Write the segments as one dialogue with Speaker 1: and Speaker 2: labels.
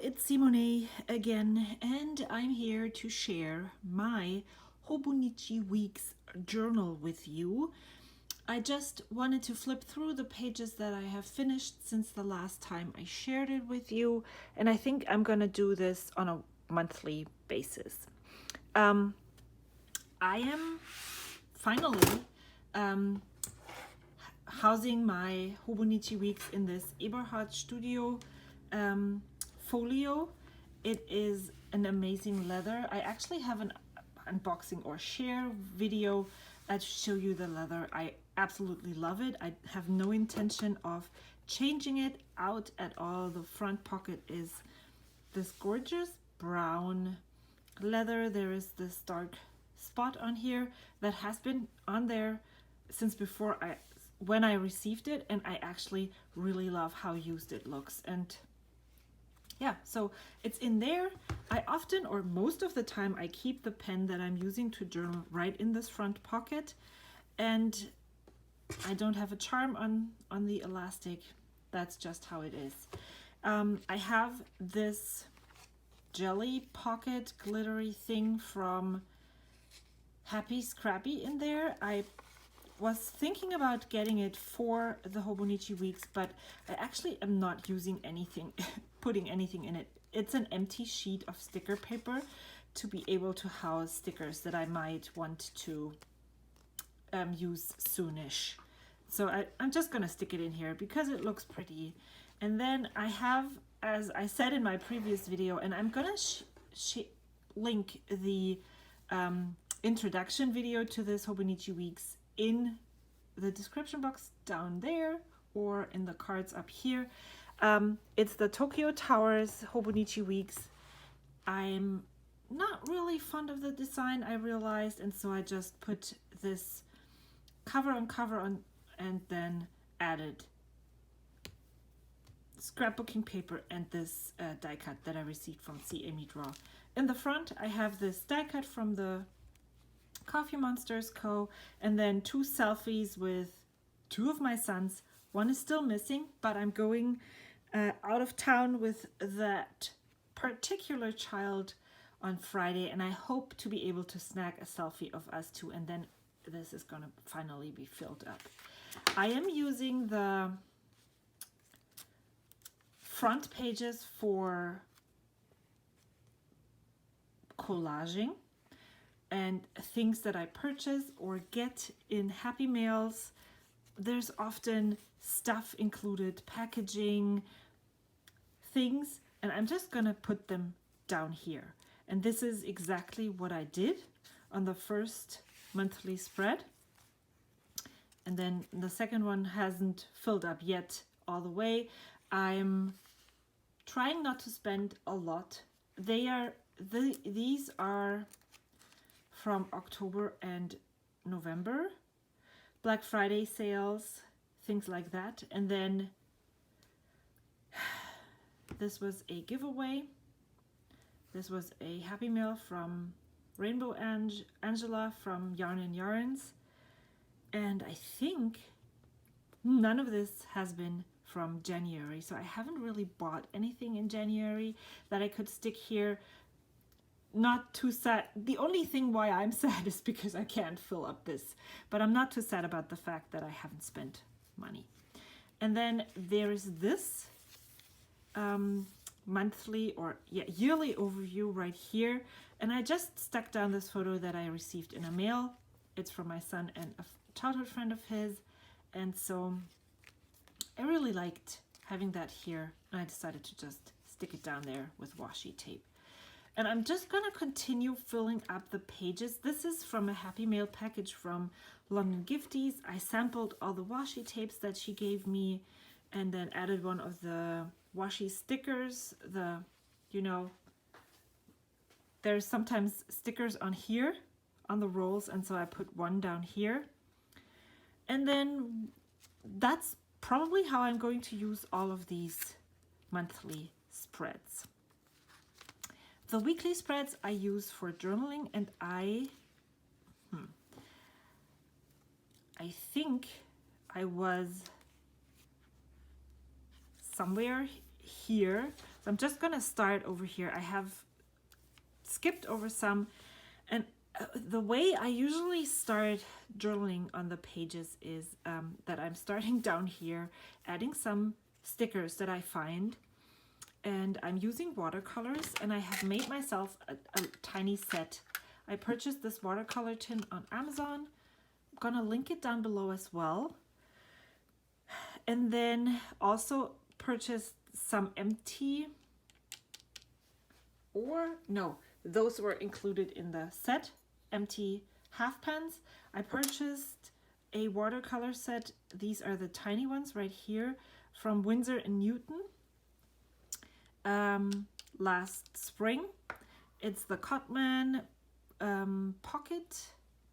Speaker 1: it's Simone again, and I'm here to share my Hobonichi Weeks journal with you. I just wanted to flip through the pages that I have finished since the last time I shared it with you, and I think I'm gonna do this on a monthly basis. I am finally housing my Hobonichi Weeks in this Eberhard Studio folio. It is an amazing leather. I actually have an unboxing or share video that show you the leather. I absolutely love it. I have no intention of changing it out at all. The front pocket is this gorgeous brown leather. There is this dark spot on here that has been on there since before when I received it, and I actually really love how used it looks. And yeah, so it's in there. I often, or most of the time, I keep the pen that I'm using to journal right in this front pocket, and I don't have a charm on the elastic. That's just how it is. I have this jelly pocket glittery thing from Happy Scrappy in there. I was thinking about getting it for the Hobonichi Weeks, but I actually am not using anything, putting anything in it. It's an empty sheet of sticker paper to be able to house stickers that I might want to use soonish. So I'm just gonna stick it in here because it looks pretty. And then I have, as I said in my previous video, and I'm gonna link the introduction video to this Hobonichi Weeks in the description box down there or in the cards up here. It's the Tokyo Towers Hobonichi Weeks. I'm not really fond of the design, I realized, and so I just put this cover on and then added scrapbooking paper and this die cut that I received from C. Amy Draw. In the front I have this die cut from the Coffee Monsters Co. and then two selfies with two of my sons. One is still missing, but I'm going out of town with that particular child on Friday, and I hope to be able to snag a selfie of us two, and then this is gonna finally be filled up. I am using the front pages for collaging and things that I purchase or get in Happy Mails. There's often stuff included, packaging, things, and I'm just gonna put them down here. And this is exactly what I did on the first monthly spread. And then the second one hasn't filled up yet all the way. I'm trying not to spend a lot. These are from October and November, Black Friday sales, things like that. And then this was a giveaway. This was a Happy Mail from Rainbow Angela from Yarn and Yarns. And I think none of this has been from January, so I haven't really bought anything in January that I could stick here. Not too sad. The only thing why I'm sad is because I can't fill up this, but I'm not too sad about the fact that I haven't spent money. And then there is this monthly or yearly overview right here, and I just stuck down this photo that I received in a mail. It's from my son and a childhood friend of his, and so I really liked having that here, and I decided to just stick it down there with washi tape. And I'm just gonna continue filling up the pages. This is from a Happy Mail package from London Gifties. I sampled all the washi tapes that she gave me and then added one of the washi stickers. There's sometimes stickers on here on the rolls, and so I put one down here. And then that's probably how I'm going to use all of these monthly spreads. The weekly spreads I use for journaling, and I think I was somewhere here So I'm just gonna start over here. I have skipped over some, and the way I usually start journaling on the pages is that I'm starting down here, adding some stickers that I find, and I'm using watercolors, and I have made myself a tiny set. I purchased this watercolor tin on Amazon. I'm gonna link it down below as well. And then also purchased some empty, or no, those were included in the set, empty half pans. I purchased a watercolor set. These are the tiny ones right here from Winsor & Newton last spring. It's the Cotman Pocket.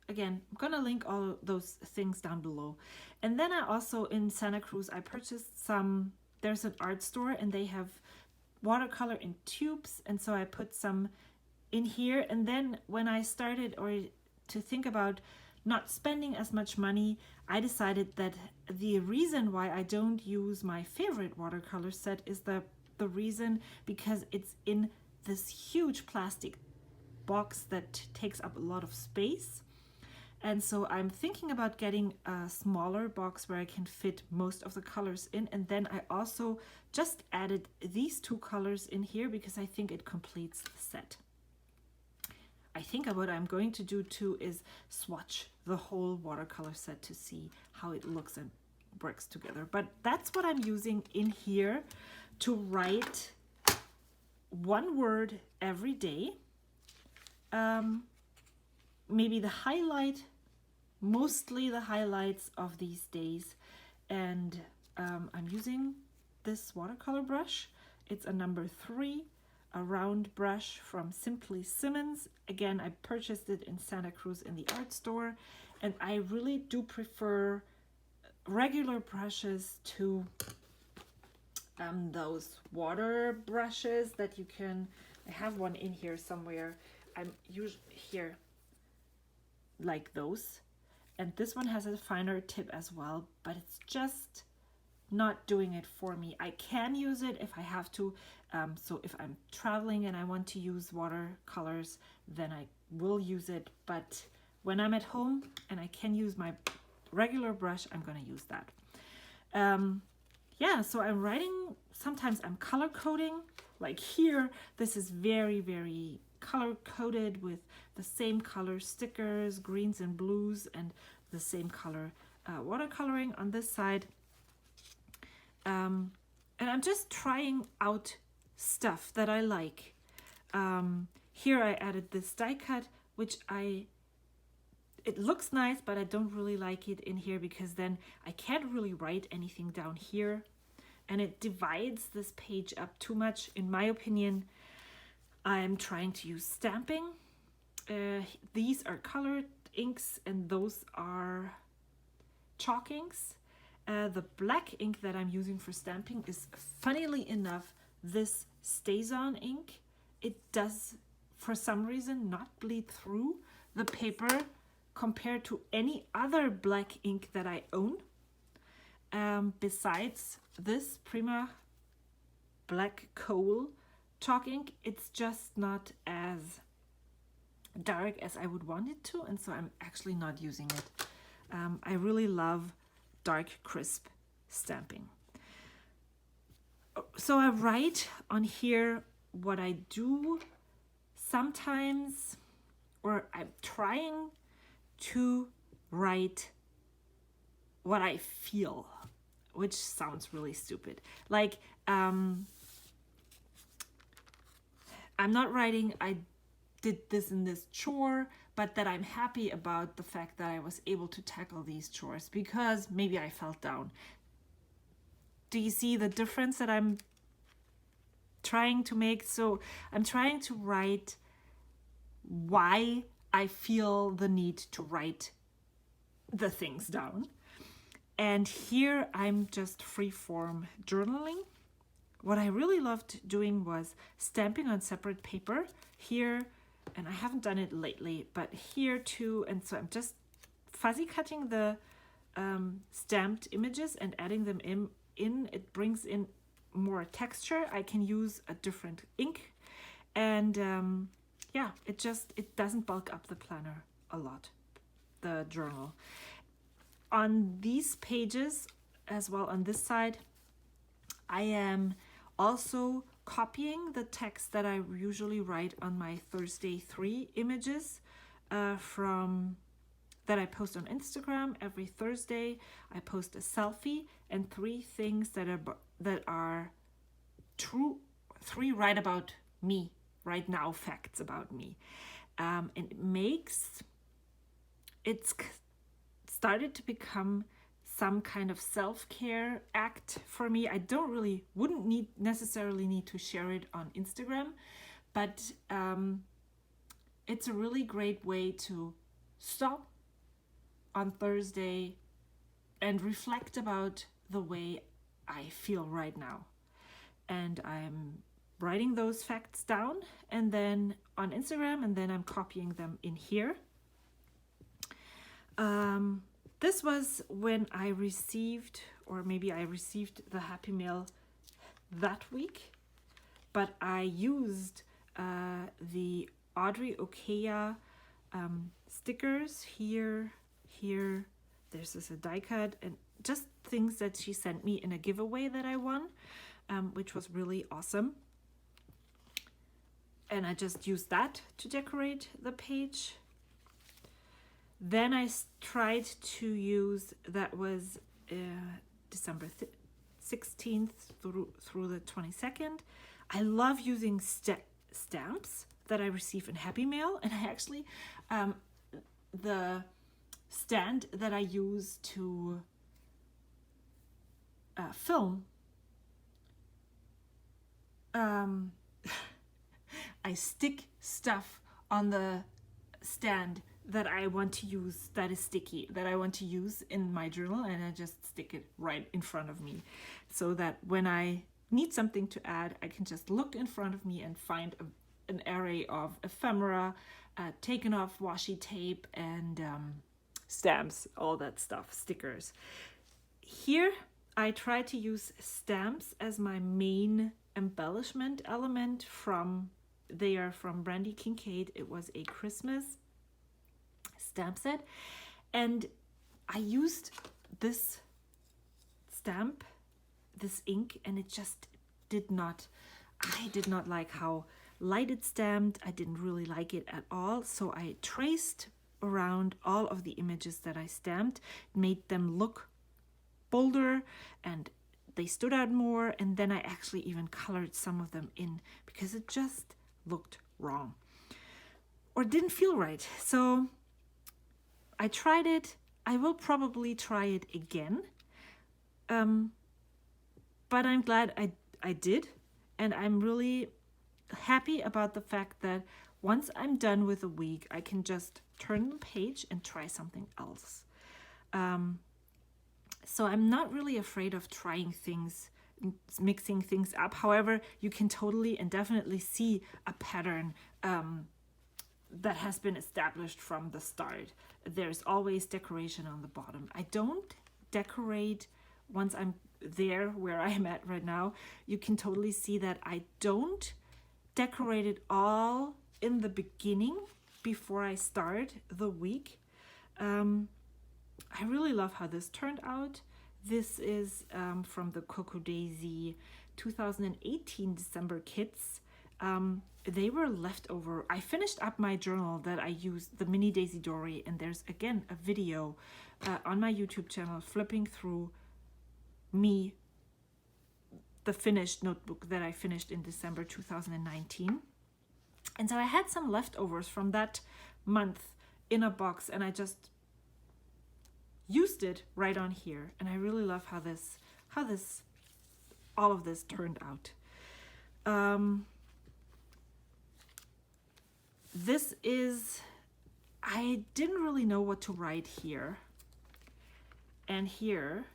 Speaker 1: Again, I'm gonna link all those things down below. And then I also, in Santa Cruz, I purchased some, there's an art store and they have watercolor in tubes, and so I put some in here. And then when I started to think about not spending as much money, I decided that the reason why I don't use my favorite watercolor set is the reason because it's in this huge plastic box that takes up a lot of space. And so I'm thinking about getting a smaller box where I can fit most of the colors in. And then I also just added these two colors in here because I think it completes the set. I think what I'm going to do too is swatch the whole watercolor set to see how it looks and works together. But that's what I'm using in here to write one word every day. Maybe the highlight, mostly the highlights of these days. And I'm using this watercolor brush. It's a number 3, a round brush from Simply Simmons. Again, I purchased it in Santa Cruz in the art store. And I really do prefer regular brushes to those water brushes that you can, I have one in here somewhere. I'm usually here, like those. And this one has a finer tip as well, but it's just not doing it for me. I can use it if I have to. So if I'm traveling and I want to use watercolors, then I will use it. But when I'm at home and I can use my regular brush, I'm gonna use that. Yeah, so I'm writing, sometimes I'm color coding. Like here, this is very, very color coded with the same color stickers, greens and blues, and the same color watercoloring on this side. And I'm just trying out stuff that I like. Here I added this die cut, which it looks nice, but I don't really like it in here because then I can't really write anything down here. And it divides this page up too much. In my opinion, I'm trying to use stamping. These are colored inks and those are chalk inks. The black ink that I'm using for stamping is, funnily enough, this StazOn ink. It does, for some reason, not bleed through the paper compared to any other black ink that I own. Besides this Prima Black Coal chalk ink, it's just not as dark as I would want it to, and so I'm actually not using it. I really love dark, crisp stamping. So I write on here what I do sometimes, or I'm trying to write what I feel, which sounds really stupid. Like, I'm not writing I did this in this chore, but that I'm happy about the fact that I was able to tackle these chores because maybe I felt down. Do you see the difference that I'm trying to make? So I'm trying to write why I feel the need to write the things down. And here I'm just free-form journaling. What I really loved doing was stamping on separate paper here, and I haven't done it lately, but here too. And so I'm just fuzzy cutting the stamped images and adding them in. It brings in more texture, I can use a different ink. And yeah, it doesn't bulk up the planner a lot, the journal. On these pages, as well on this side, I am also copying the text that I usually write on my Thursday 3 images that I post on Instagram every Thursday. I post a selfie and 3 things that are true, 3 right about me, right now facts about me. And it's started to become some kind of self-care act for me. I wouldn't necessarily need to share it on Instagram, but it's a really great way to stop on Thursday and reflect about the way I feel right now. And I'm writing those facts down and then on Instagram, and then I'm copying them in here. This was when I received, or maybe I received the Happy Mail that week, but I used the Audrey Okeya stickers here. There's a die cut and just things that she sent me in a giveaway that I won, which was really awesome. And I just used that to decorate the page. Then I tried to use, that was December 16th through the 22nd. I love using stamps that I receive in Happy Mail. And I actually, the stand that I use to film, I stick stuff on the stand that I want to use, that is sticky, that I want to use in my journal, and I just stick it right in front of me so that when I need something to add, I can just look in front of me and find an array of ephemera, taken off washi tape, and stamps, all that stuff, stickers. Here I try to use stamps as my main embellishment element. They are from Brandy Kincaid. It was a Christmas stamp set, and I used this stamp, this ink, and it just I did not like how light it stamped. I didn't really like it at all, so I traced around all of the images that I stamped, made them look bolder and they stood out more, and then I actually even colored some of them in because it just looked wrong or didn't feel right. So I tried it. I will probably try it again. But I'm glad I did. And I'm really happy about the fact that once I'm done with a week, I can just turn the page and try something else. So I'm not really afraid of trying things, mixing things up. However, you can totally and definitely see a pattern that has been established from the start. There's always decoration on the bottom. I don't decorate once I'm there where I am at right now. You can totally see that I don't decorate it all in the beginning before I start the week. I really love how this turned out. This is from the Coco Daisy 2018 December kits. They were leftover. I finished up my journal that I used, the mini Daisy Dory, and there's again a video on my YouTube channel flipping through the finished notebook that I finished in December 2019. And so I had some leftovers from that month in a box, and I just used it right on here. And I really love how all of this turned out. This is, I didn't really know what to write here and here.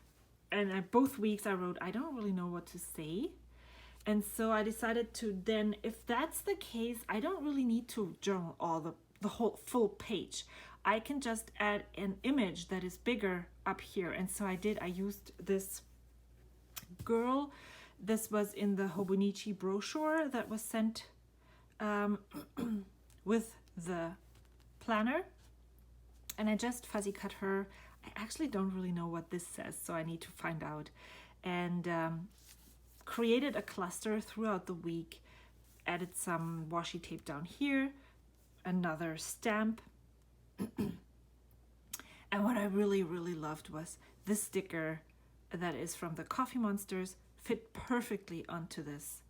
Speaker 1: And both weeks I wrote, I don't really know what to say. And so I decided to then, if that's the case, I don't really need to journal all the whole full page. I can just add an image that is bigger up here. And so I used this girl This was in the Hobonichi brochure that was sent with the planner. And I just fuzzy cut her. I actually don't really know what this says, so I need to find out. And created a cluster throughout the week, added some washi tape down here, another stamp. And what I really, really loved was this sticker that is from the Coffee Monsters, fit perfectly onto this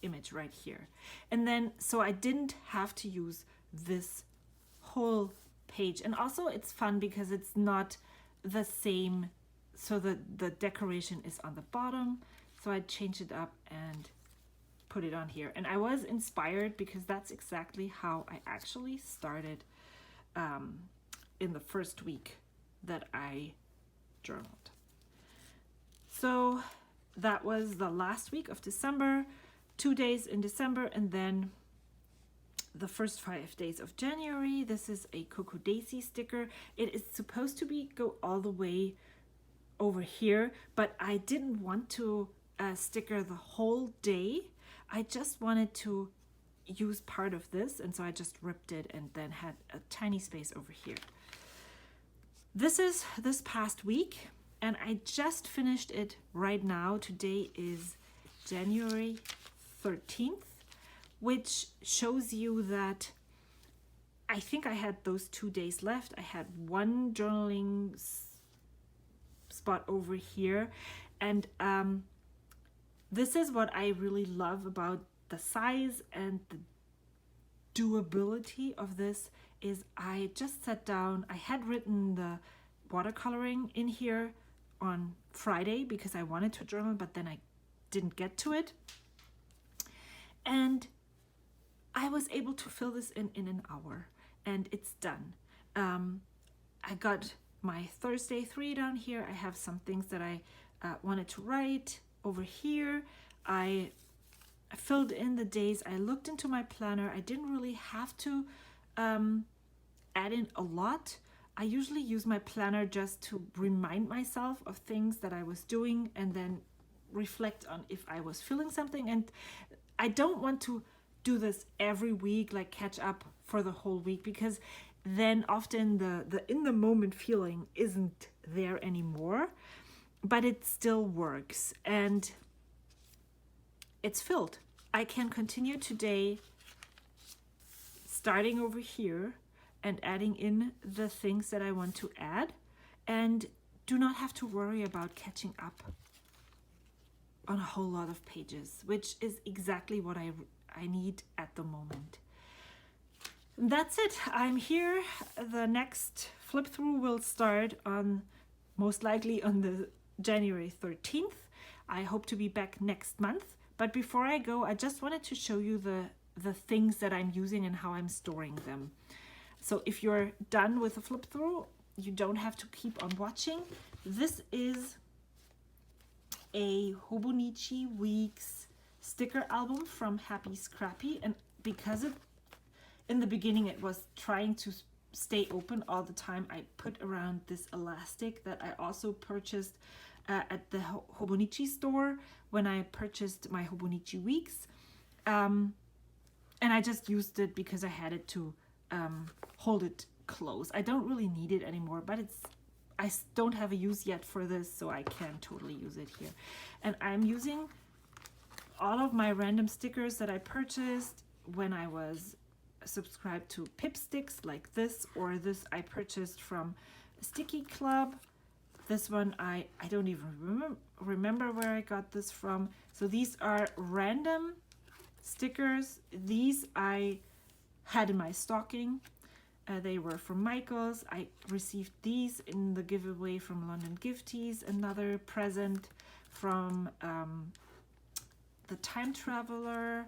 Speaker 1: image right here. And then, so I didn't have to use this whole page. And also it's fun because it's not the same, so the decoration is on the bottom. So I changed it up and put it on here. And I was inspired because that's exactly how I actually started in the first week that I journaled. So that was the last week of December, 2 days in December, and then the first 5 days of January. This is a Coco Daisy sticker. It is supposed to go all the way over here, but I didn't want to sticker the whole day. I just wanted to use part of this, and so I just ripped it and then had a tiny space over here. This is this past week, and I just finished it right now. Today is January 13th, which shows you that I think I had those 2 days left. I had one journaling spot over here, and this is what I really love about the size and the doability of this. Is I just sat down, I had written the watercoloring in here on Friday because I wanted to journal, but then I didn't get to it. And I was able to fill this in an hour, and it's done. I got my Thursday 3 down here. I have some things that I wanted to write over here. I filled in the days. I looked into my planner. I didn't really have to add in a lot. I usually use my planner just to remind myself of things that I was doing and then reflect on if I was feeling something. And I don't want to do this every week, like catch up for the whole week, because then often the in the moment feeling isn't there anymore, but it still works and it's filled. I can continue today starting over here and adding in the things that I want to add, and do not have to worry about catching up on a whole lot of pages, which is exactly what I need at the moment. That's it. I'm here. The next flip through will start on most likely on the January 13th. I hope to be back next month. But before I go, I just wanted to show you the things that I'm using and how I'm storing them. So if you're done with the flip through, you don't have to keep on watching. This is a Hobonichi Weeks sticker album from Happy Scrappy, and because in the beginning it was trying to stay open all the time, I put around this elastic that I also purchased at the Hobonichi store when I purchased my Hobonichi Weeks, and I just used it because I had it to hold it close. I don't really need it anymore, but I don't have a use yet for this, so I can totally use it here. And I'm using all of my random stickers that I purchased when I was subscribed to Pip Sticks, like this, or this I purchased from Sticky Club. This one I don't even remember where I got this from. So these are random stickers. These I had in my stocking. They were from Michael's. I received these in the giveaway from London Gifties. Another present from the Time Traveler.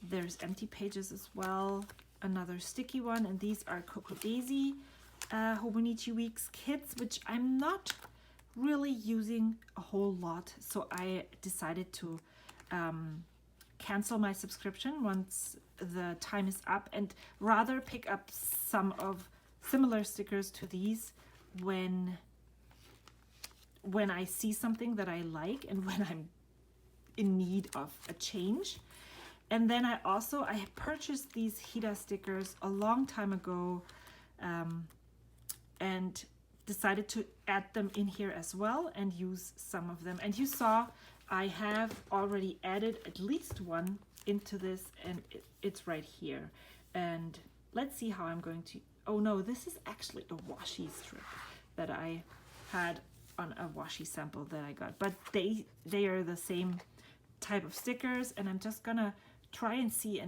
Speaker 1: There's empty pages as well. Another sticky one. And these are Coco Daisy Hobonichi Weeks kits, which I'm not really using a whole lot. So I decided to cancel my subscription once the time is up, and rather pick up some of similar stickers to these when when I see something that I like and when I'm in need of a change. And then I purchased these Hida stickers a long time ago, and decided to add them in here as well and use some of them. And you saw I have already added at least one into this, and it's right here. And let's see how I'm going to, oh no, this is actually a washi strip that I had on a washi sample that I got, but they are the same type of stickers, and I'm just gonna try and see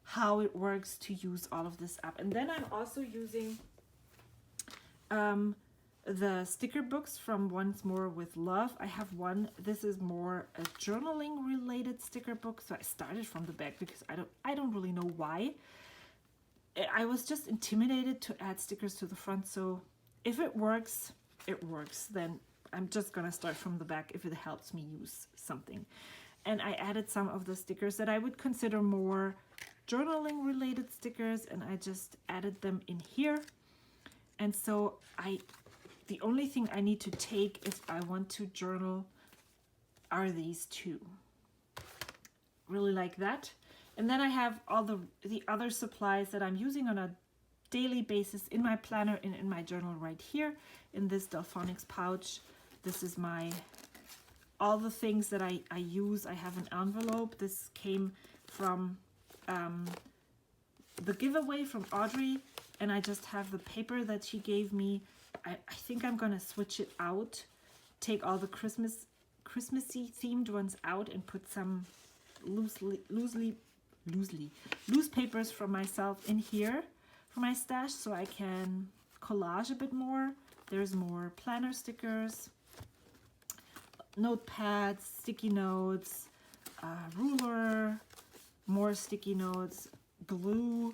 Speaker 1: how it works to use all of this up. And then I'm also using the sticker books from Once More with Love. I have one, this is more a journaling related sticker book, so I started from the back because I don't really know why. I was just intimidated to add stickers to the front, so if it works, it works. Then I'm just gonna start from the back if it helps me use something. And I added some of the stickers that I would consider more journaling related stickers, and I just added them in here. And so the only thing I need to take if I want to journal are these two. Really like that. And then I have all the other supplies that I'm using on a daily basis in my planner and in my journal right here in this Delphonics pouch. This is all the things that I use. I have an envelope. This came from the giveaway from Audrey, and I just have the paper that she gave me. I think I'm gonna switch it out, take all the Christmassy themed ones out and put some loose papers from myself in here for my stash so I can collage a bit more. There's more planner stickers, notepads, sticky notes, ruler, more sticky notes, glue,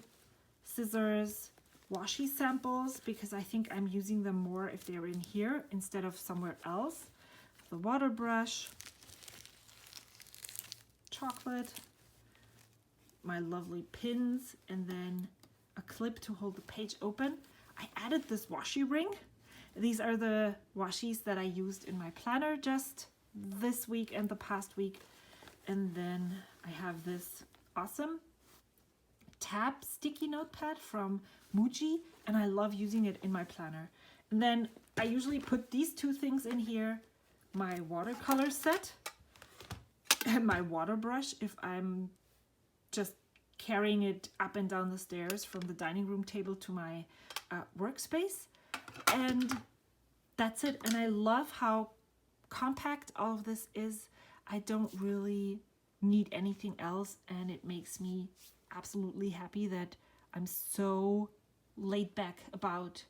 Speaker 1: scissors, washi samples, because I think I'm using them more if they're in here instead of somewhere else. The water brush, chocolate, my lovely pins, and then a clip to hold the page open. I added this washi ring. These are the washis that I used in my planner just this week and the past week. And then I have this awesome tab sticky notepad from Muji, and I love using it in my planner. And then I usually put these two things in here, my watercolor set and my water brush if I'm just carrying it up and down the stairs from the dining room table to my workspace. And that's it. And I love how compact all of this is. I don't really need anything else, and it makes me absolutely happy that I'm so laid back about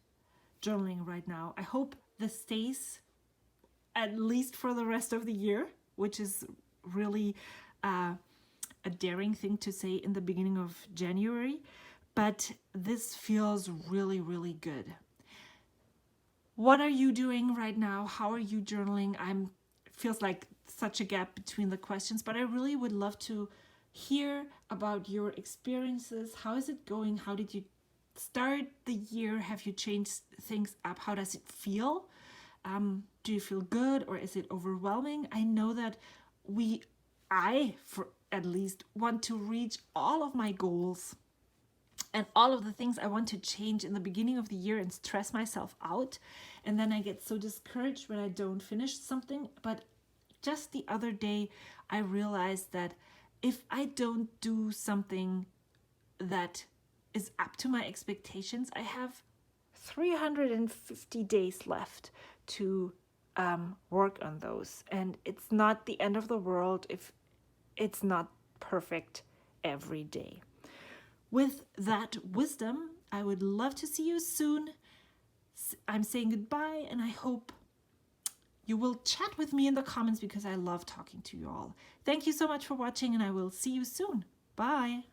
Speaker 1: journaling right now. I hope this stays at least for the rest of the year, which is really a daring thing to say in the beginning of January, but this feels really, really good. What are you doing right now? How are you journaling? Feels like such a gap between the questions, but I really would love to hear about your experiences. How is it going? How did you start the year? Have you changed things up? How does it feel? Do you feel good, or is it overwhelming? I know that I for at least want to reach all of my goals and all of the things I want to change in the beginning of the year and stress myself out. And then I get so discouraged when I don't finish something. But just the other day, I realized that if I don't do something that is up to my expectations, I have 350 days left to work on those. And it's not the end of the world if it's not perfect every day. With that wisdom, I would love to see you soon. I'm saying goodbye, and I hope you will chat with me in the comments because I love talking to you all. Thank you so much for watching, and I will see you soon. Bye.